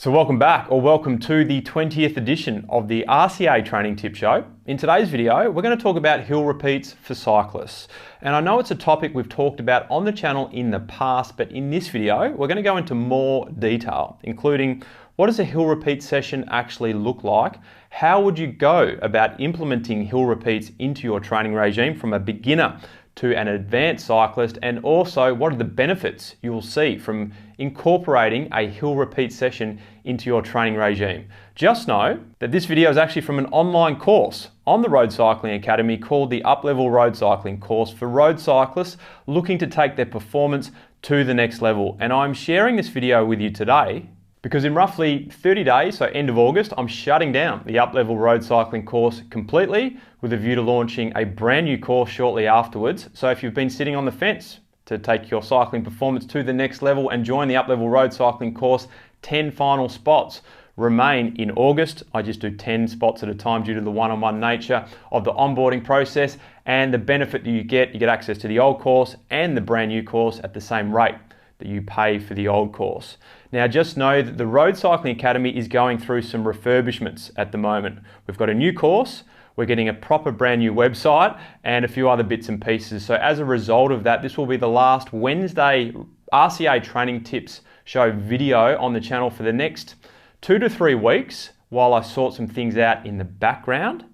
So welcome back, or welcome to the 20th edition of the RCA Training Tip Show. In today's video, we're going to talk about hill repeats for cyclists. And I know it's a topic we've talked about on the channel in the past, but in this video, we're going to go into more detail, including what does a hill repeat session actually look like? How would you go about implementing hill repeats into your training regime from a beginner to an advanced cyclist, and also what are the benefits you will see from incorporating a hill repeat session into your training regime. Just know that this video is actually from an online course on the Road Cycling Academy called the Up-Level Road Cycling Course for road cyclists looking to take their performance to the next level. And I'm sharing this video with you today because in roughly 30 days, so end of August, I'm shutting down the Up-Level Road Cycling course completely with a view to launching a brand new course shortly afterwards. So if you've been sitting on the fence to take your cycling performance to the next level and join the Up-Level Road Cycling course, 10 final spots remain in August. I just do 10 spots at a time due to the one-on-one nature of the onboarding process, and the benefit that you get access to the old course and the brand new course at the same rate that you pay for the old course. Now just know that the Road Cycling Academy is going through some refurbishments at the moment. We've got a new course, we're getting a proper brand new website and a few other bits and pieces. So as a result of that, this will be the last Wednesday RCA Training Tips Show video on the channel for the next 2 to 3 weeks while I sort some things out in the background.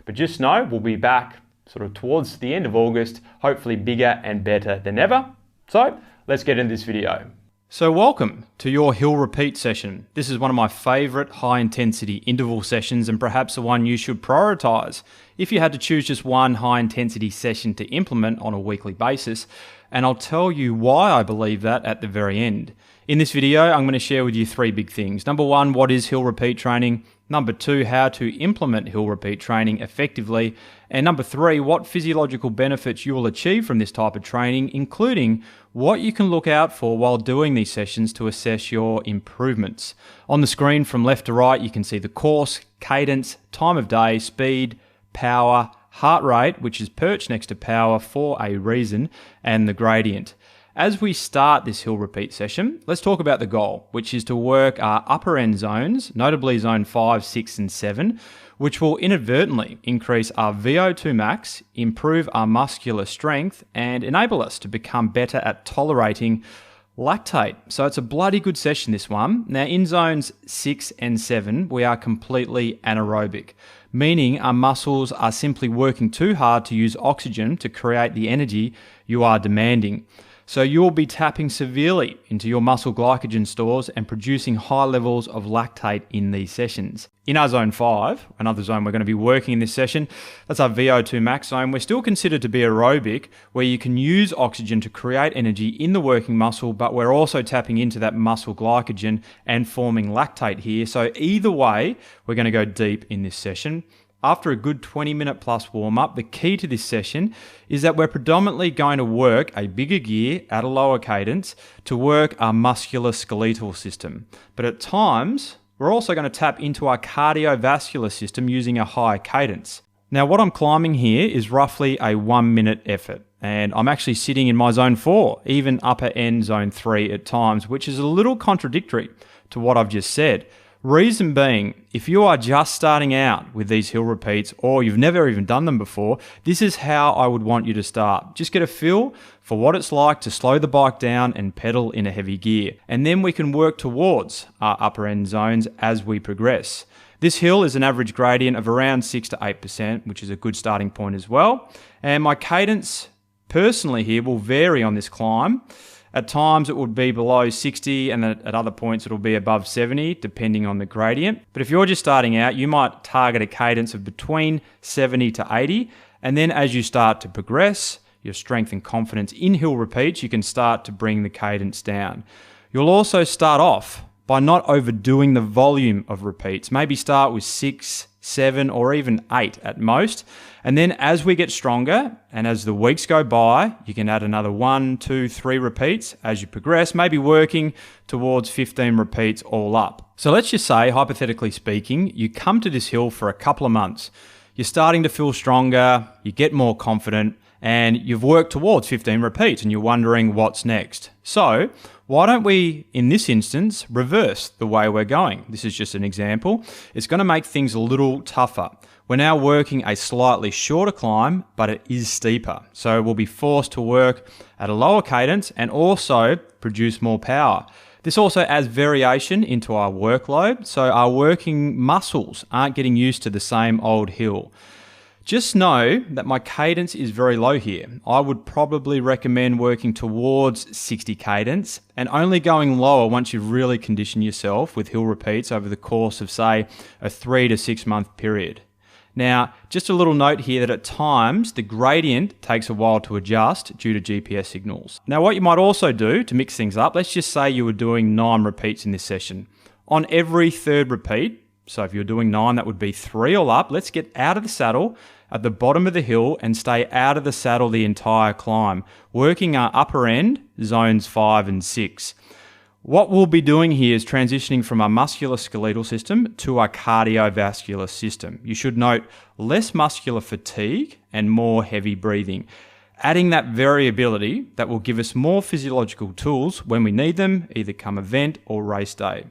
But just know we'll be back sort of towards the end of August, hopefully bigger and better than ever. So let's get into this video. So welcome to your hill repeat session. This is one of my favorite high intensity interval sessions and perhaps the one you should prioritize if you had to choose just one high intensity session to implement on a weekly basis. And I'll tell you why I believe that at the very end. In this video, I'm going to share with you 3 big things. Number 1, what is hill repeat training? Number 2, how to implement hill repeat training effectively. And number 3, what physiological benefits you will achieve from this type of training, including what you can look out for while doing these sessions to assess your improvements. On the screen from left to right, you can see the course, cadence, time of day, speed, power, heart rate, which is perched next to power for a reason, and the gradient. As we start this hill repeat session, let's talk about the goal, which is to work our upper end zones, notably zone 5, 6, and 7, which will inadvertently increase our VO2 max, improve our muscular strength, and enable us to become better at tolerating lactate. So it's a bloody good session, this one. Now in zones 6 and 7, we are completely anaerobic, meaning our muscles are simply working too hard to use oxygen to create the energy you are demanding. So you'll be tapping severely into your muscle glycogen stores and producing high levels of lactate in these sessions. In our zone 5, another zone we're going to be working in this session, that's our VO2 max zone. We're still considered to be aerobic, where you can use oxygen to create energy in the working muscle, but we're also tapping into that muscle glycogen and forming lactate here. So either way, we're going to go deep in this session. After a good 20-minute plus warm-up, the key to this session is that we're predominantly going to work a bigger gear at a lower cadence to work our musculoskeletal system. But at times, we're also going to tap into our cardiovascular system using a higher cadence. Now, what I'm climbing here is roughly a 1-minute effort, and I'm actually sitting in my zone 4, even upper end zone 3 at times, which is a little contradictory to what I've just said. Reason being, if you are just starting out with these hill repeats or you've never even done them before, this is how I would want you to start. Just get a feel for what it's like to slow the bike down and pedal in a heavy gear. And then we can work towards our upper end zones as we progress. This hill is an average gradient of around 6 to 8%, which is a good starting point as well. And my cadence personally here will vary on this climb. At times it would be below 60 and at other points it'll be above 70 depending on the gradient. But if you're just starting out, you might target a cadence of between 70 to 80. And then as you start to progress, your strength and confidence in hill repeats, you can start to bring the cadence down. You'll also start off by not overdoing the volume of repeats. Maybe start with 6, 7, or even 8 at most. And then as we get stronger and as the weeks go by, you can add another 1, 2, 3 repeats as you progress, maybe working towards 15 repeats all up. So let's just say, hypothetically speaking, you come to this hill for a couple of months. You're starting to feel stronger, you get more confident, and you've worked towards 15 repeats and you're wondering what's next. So why don't we, in this instance, reverse the way we're going? This is just an example. It's going to make things a little tougher. We're now working a slightly shorter climb, but it is steeper. So we'll be forced to work at a lower cadence and also produce more power. This also adds variation into our workload, so our working muscles aren't getting used to the same old hill. Just know that my cadence is very low here. I would probably recommend working towards 60 cadence and only going lower once you've really conditioned yourself with hill repeats over the course of, say, a 3 to 6 month period. Now, just a little note here that at times the gradient takes a while to adjust due to GPS signals. Now, what you might also do to mix things up, let's just say you were doing 9 repeats in this session. On every third repeat, so if you're doing 9, that would be 3 all up, let's get out of the saddle at the bottom of the hill and stay out of the saddle the entire climb, working our upper end, zones 5 and 6. What we'll be doing here is transitioning from our musculoskeletal system to our cardiovascular system. You should note less muscular fatigue and more heavy breathing, adding that variability that will give us more physiological tools when we need them, either come event or race day.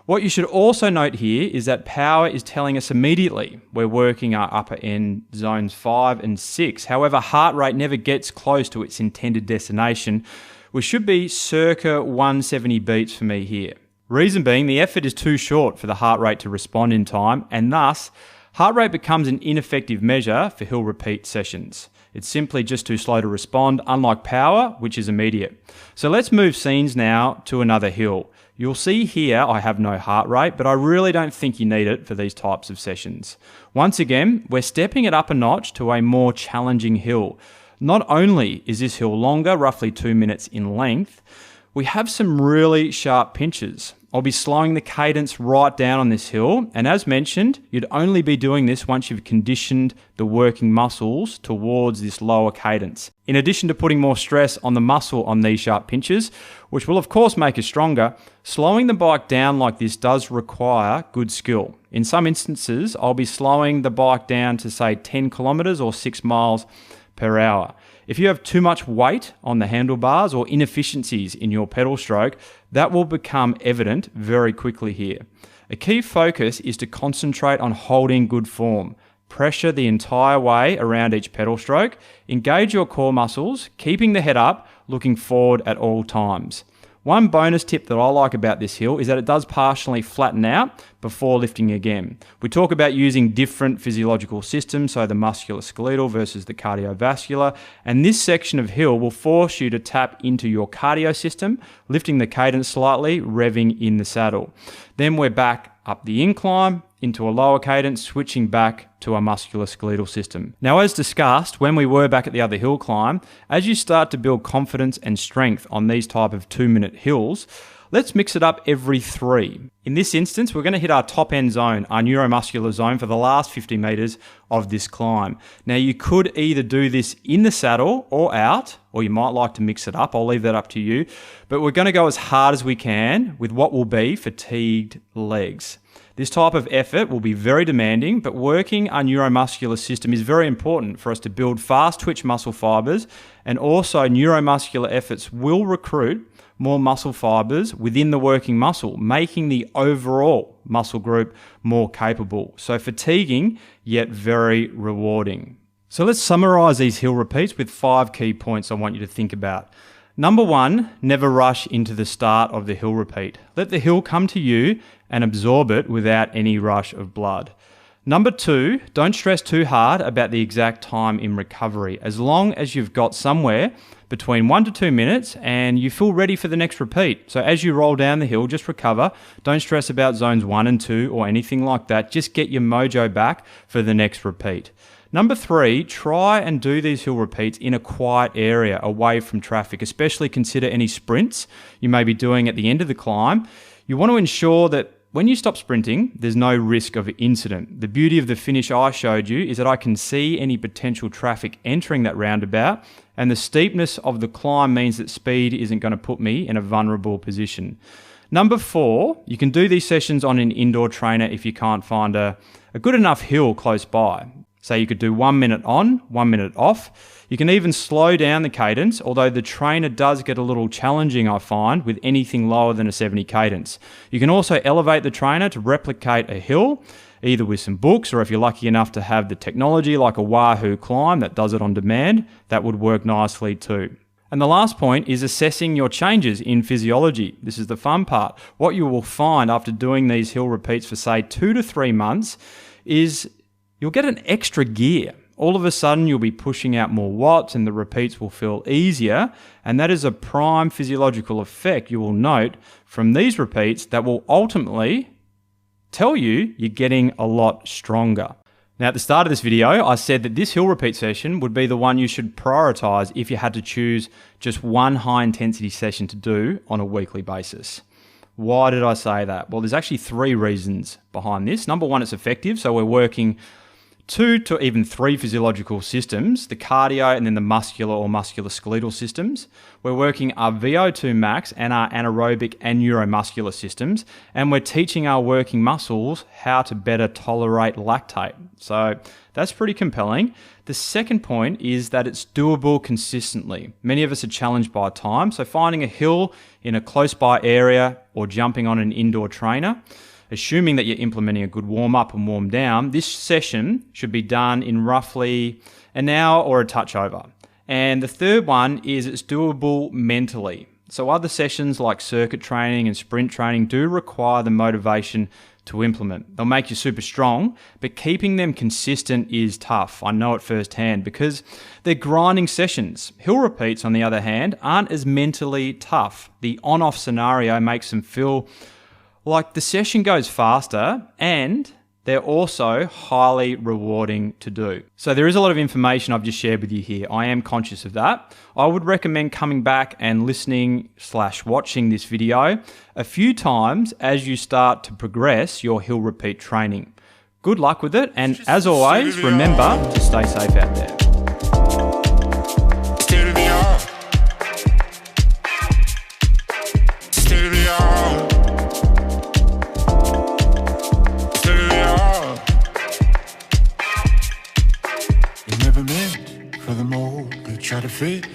What you should also note here is that power is telling us immediately we're working our upper end zones 5 and 6. However, heart rate never gets close to its intended destination. We should be circa 170 beats for me here. Reason being, the effort is too short for the heart rate to respond in time, and thus, heart rate becomes an ineffective measure for hill repeat sessions. It's simply just too slow to respond, unlike power, which is immediate. So let's move scenes now to another hill. You'll see here I have no heart rate, but I really don't think you need it for these types of sessions. Once again, we're stepping it up a notch to a more challenging hill. Not only is this hill longer, roughly 2 minutes in length, we have some really sharp pinches. I'll be slowing the cadence right down on this hill, and as mentioned, you'd only be doing this once you've conditioned the working muscles towards this lower cadence. In addition to putting more stress on the muscle on these sharp pinches, which will of course make us stronger, slowing the bike down like this does require good skill. In some instances, I'll be slowing the bike down to say 10 kilometers or 6 miles per hour. If you have too much weight on the handlebars or inefficiencies in your pedal stroke, that will become evident very quickly here. A key focus is to concentrate on holding good form. Pressure the entire way around each pedal stroke. Engage your core muscles, keeping the head up, looking forward at all times. One bonus tip that I like about this hill is that it does partially flatten out before lifting again. We talk about using different physiological systems, so the musculoskeletal versus the cardiovascular, and this section of hill will force you to tap into your cardio system, lifting the cadence slightly, revving in the saddle. Then we're back up the incline into a lower cadence, switching back to our musculoskeletal system. Now, as discussed, when we were back at the other hill climb, as you start to build confidence and strength on these type of 2-minute hills, let's mix it up every 3. In this instance, we're going to hit our top end zone, our neuromuscular zone, for the last 50 meters of this climb. Now, you could either do this in the saddle or out, or you might like to mix it up. I'll leave that up to you. But we're going to go as hard as we can with what will be fatigued legs. This type of effort will be very demanding, but working our neuromuscular system is very important for us to build fast twitch muscle fibers, and also neuromuscular efforts will recruit more muscle fibers within the working muscle, making the overall muscle group more capable. So fatiguing, yet very rewarding. So let's summarize these hill repeats with 5 key points I want you to think about. Number 1, never rush into the start of the hill repeat. Let the hill come to you and absorb it without any rush of blood. Number 2, don't stress too hard about the exact time in recovery, as long as you've got somewhere between 1 to 2 minutes and you feel ready for the next repeat. So as you roll down the hill, just recover. Don't stress about zones 1 and 2 or anything like that. Just get your mojo back for the next repeat. Number 3, try and do these hill repeats in a quiet area away from traffic, especially consider any sprints you may be doing at the end of the climb. You want to ensure that when you stop sprinting, there's no risk of incident. The beauty of the finish I showed you is that I can see any potential traffic entering that roundabout, and the steepness of the climb means that speed isn't going to put me in a vulnerable position. Number 4, you can do these sessions on an indoor trainer if you can't find a good enough hill close by. So you could do 1 minute on, 1 minute off. You can even slow down the cadence, although the trainer does get a little challenging, I find, with anything lower than a 70 cadence. You can also elevate the trainer to replicate a hill, either with some books, or if you're lucky enough to have the technology like a Wahoo Climb that does it on demand, that would work nicely too. And the last point is assessing your changes in physiology. This is the fun part. What you will find after doing these hill repeats for say 2 to 3 months is you'll get an extra gear. All of a sudden you'll be pushing out more watts and the repeats will feel easier, and that is a prime physiological effect you will note from these repeats that will ultimately tell you you're getting a lot stronger. Now at the start of this video, I said that this hill repeat session would be the one you should prioritize if you had to choose just one high intensity session to do on a weekly basis. Why did I say that? Well, there's actually 3 reasons behind this. Number one, it's effective. So we're working 2 to even 3 physiological systems, the cardio and then the muscular or musculoskeletal systems. We're working our VO2 max and our anaerobic and neuromuscular systems, and we're teaching our working muscles how to better tolerate lactate. So that's pretty compelling. The second point is that it's doable consistently. Many of us are challenged by time, so finding a hill in a close by area or jumping on an indoor trainer, assuming that you're implementing a good warm up and warm down, this session should be done in roughly an hour or a touch over. And the third one is it's doable mentally. So other sessions like circuit training and sprint training do require the motivation to implement. They'll make you super strong, but keeping them consistent is tough. I know it firsthand because they're grinding sessions. Hill repeats, on the other hand, aren't as mentally tough. The on-off scenario makes them feel like the session goes faster and they're also highly rewarding to do. So there is a lot of information I've just shared with you here. I am conscious of that. I would recommend coming back and listening/watching this video a few times as you start to progress your hill repeat training. Good luck with it, and as always, remember to stay safe out there. For the mold they try to fit